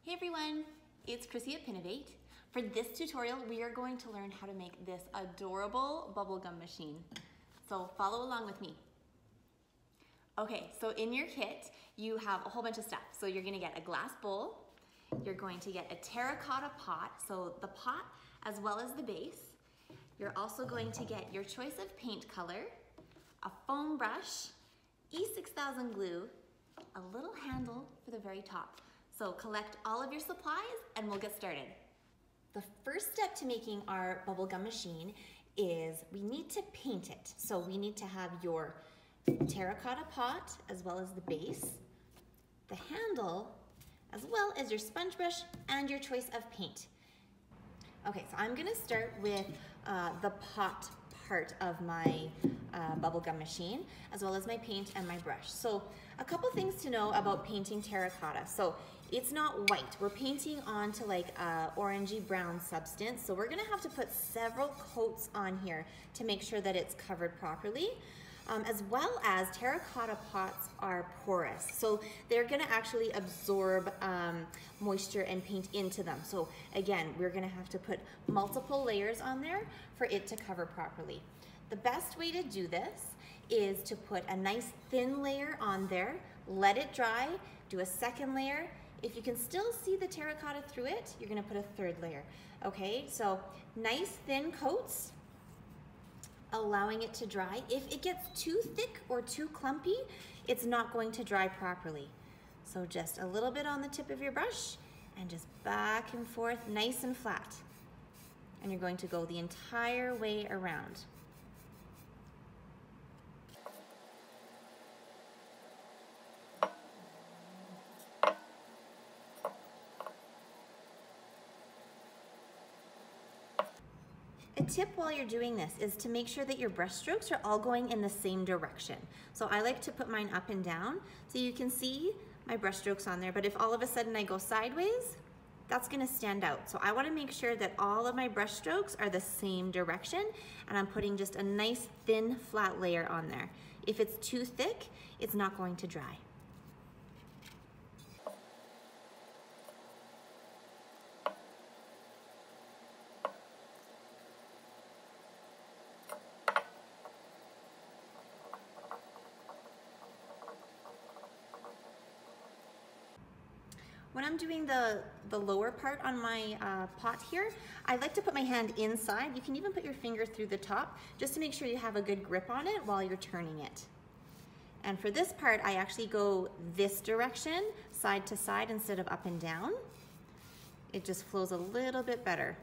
Hey everyone, it's Chrissy at Pinovate. For this tutorial, we are going to learn how to make this adorable bubblegum machine. So follow along with me. Okay, so in your kit, you have a whole bunch of stuff. So you're gonna get a glass bowl, you're going to get a terracotta pot, so the pot as well as the base. You're also going to get your choice of paint color, a foam brush, E6000 glue, a little handle for the very top. So collect all of your supplies and we'll get started. The first step to making our bubblegum machine is we need to paint it. So we need to have your terracotta pot as well as the base, the handle, as well as your sponge brush and your choice of paint. Okay, so I'm gonna start with the pot part of my bubblegum machine, as well as my paint and my brush. So a couple things to know about painting terracotta. So it's not white. We're painting onto like orangey brown substance. So we're gonna have to put several coats on here to make sure that it's covered properly. As well as terracotta pots are porous. So they're gonna actually absorb moisture and paint into them. So again, we're gonna have to put multiple layers on there for it to cover properly. The best way to do this is to put a nice thin layer on there, let it dry, do a second layer. If you can still see the terracotta through it, you're gonna put a third layer. Okay, so nice thin coats, allowing it to dry. If it gets too thick or too clumpy, it's not going to dry properly. So just a little bit on the tip of your brush and just back and forth, nice and flat. And you're going to go the entire way around. A tip while you're doing this is to make sure that your brush strokes are all going in the same direction. So I like to put mine up and down so you can see my brush strokes on there, but if all of a sudden I go sideways, that's gonna stand out. So I wanna make sure that all of my brush strokes are the same direction, and I'm putting just a nice thin flat layer on there. If it's too thick, it's not going to dry. When I'm doing the lower part on my pot here, I like to put my hand inside. You can even put your finger through the top just to make sure you have a good grip on it while you're turning it. And for this part, I actually go this direction, side to side instead of up and down. It just flows a little bit better.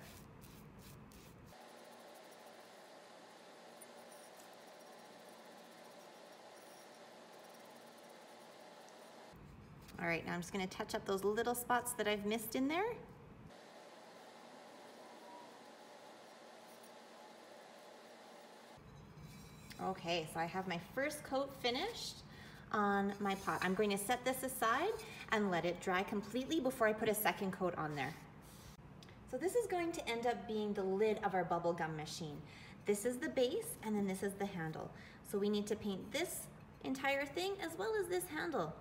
All right, now I'm just gonna touch up those little spots that I've missed in there. Okay, so I have my first coat finished on my pot. I'm going to set this aside and let it dry completely before I put a second coat on there. So this is going to end up being the lid of our bubblegum machine. This is the base and then this is the handle. So we need to paint this entire thing as well as this handle.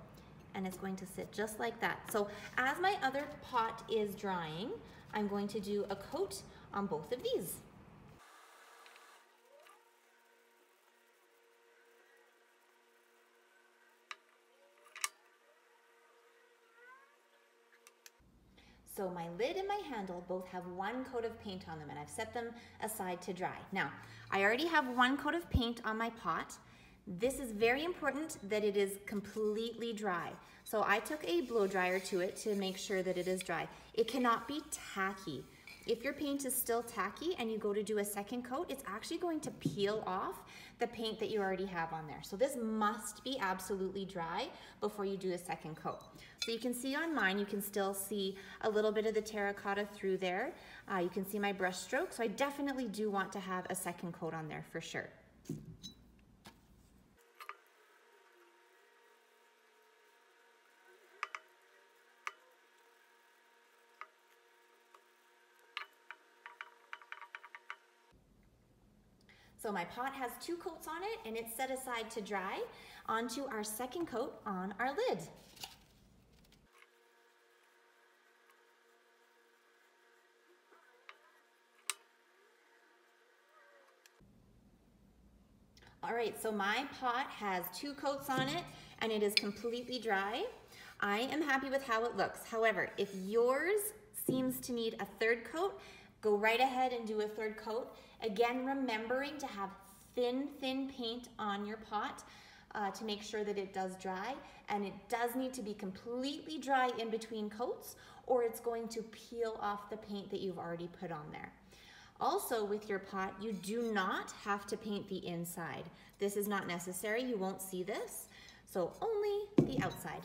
And it's going to sit just like that. So as my other pot is drying, I'm going to do a coat on both of these. So my lid and my handle both have one coat of paint on them, and I've set them aside to dry. Now, I already have one coat of paint on my pot. This is very important that it is completely dry. So I took a blow dryer to it to make sure that it is dry. It cannot be tacky. If your paint is still tacky and you go to do a second coat, it's actually going to peel off the paint that you already have on there. So this must be absolutely dry before you do a second coat. So you can see on mine, you can still see a little bit of the terracotta through there. You can see my brush stroke. So I definitely do want to have a second coat on there for sure. So my pot has 2 coats on it and it's set aside to dry. Onto our second coat on our lid. All right, so my pot has 2 coats on it and it is completely dry. I am happy with how it looks. However, if yours seems to need a 3rd coat, go right ahead and do a 3rd coat. Again, remembering to have thin paint on your pot to make sure that it does dry, and it does need to be completely dry in between coats or it's going to peel off the paint that you've already put on there. Also with your pot, you do not have to paint the inside. This is not necessary, you won't see this, so only the outside.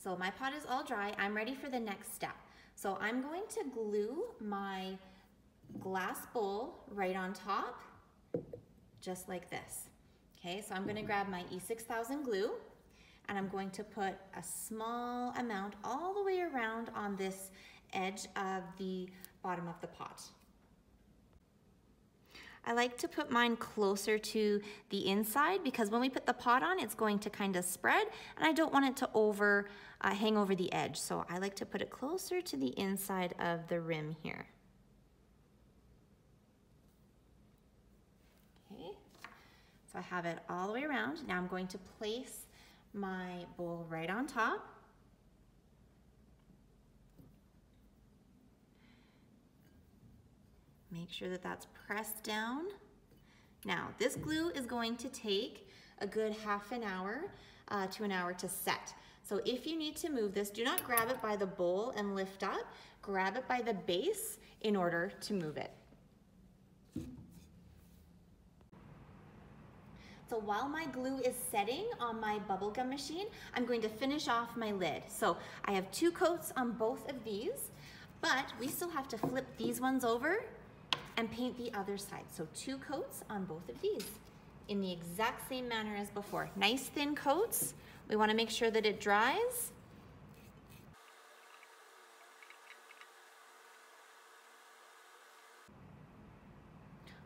So my pot is all dry, I'm ready for the next step. So I'm going to glue my glass bowl right on top, just like this. Okay, so I'm gonna grab my E6000 glue and I'm going to put a small amount all the way around on this edge of the bottom of the pot. I like to put mine closer to the inside because when we put the pot on, it's going to kind of spread and I don't want it to hang over the edge. So I like to put it closer to the inside of the rim here. Okay, so I have it all the way around. Now I'm going to place my bowl right on top. Make sure that that's pressed down. Now, this glue is going to take a good half an hour to an hour to set. So if you need to move this, do not grab it by the bowl and lift up. Grab it by the base in order to move it. So while my glue is setting on my bubblegum machine, I'm going to finish off my lid. So I have 2 coats on both of these, but we still have to flip these ones over and paint the other side. So 2 coats on both of these in the exact same manner as before. Nice thin coats. We want to make sure that it dries.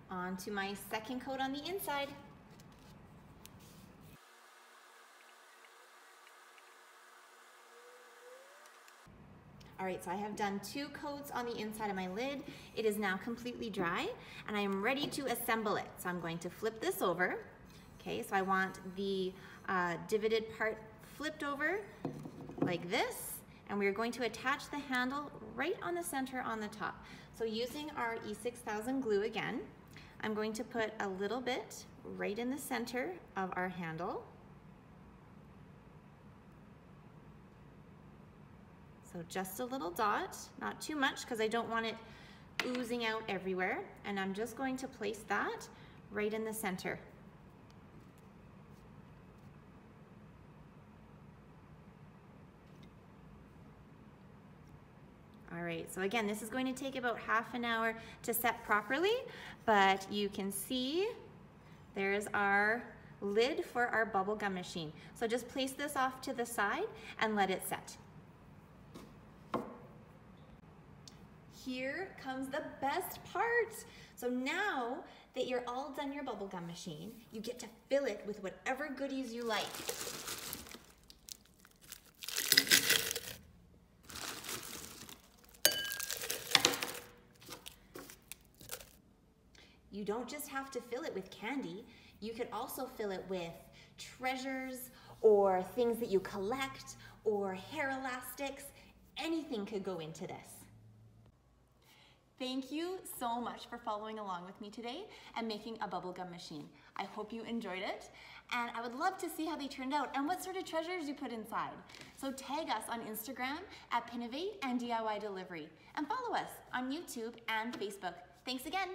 On to my 2nd coat on the inside. All right, so I have done 2 coats on the inside of my lid. It is now completely dry and I am ready to assemble it. So I'm going to flip this over. Okay, so I want the divoted part flipped over like this, and we're going to attach the handle right on the center on the top. So using our E6000 glue again, I'm going to put a little bit right in the center of our handle. So just a little dot, not too much because I don't want it oozing out everywhere. And I'm just going to place that right in the center. All right, so again, this is going to take about half an hour to set properly, but you can see there's our lid for our bubblegum machine. So just place this off to the side and let it set. Here comes the best part. So now that you're all done your bubblegum machine, you get to fill it with whatever goodies you like. You don't just have to fill it with candy. You could also fill it with treasures or things that you collect or hair elastics. Anything could go into this. Thank you so much for following along with me today and making a bubblegum machine. I hope you enjoyed it, and I would love to see how they turned out and what sort of treasures you put inside. So tag us on Instagram at Pinovate and DIY Delivery, and follow us on YouTube and Facebook. Thanks again.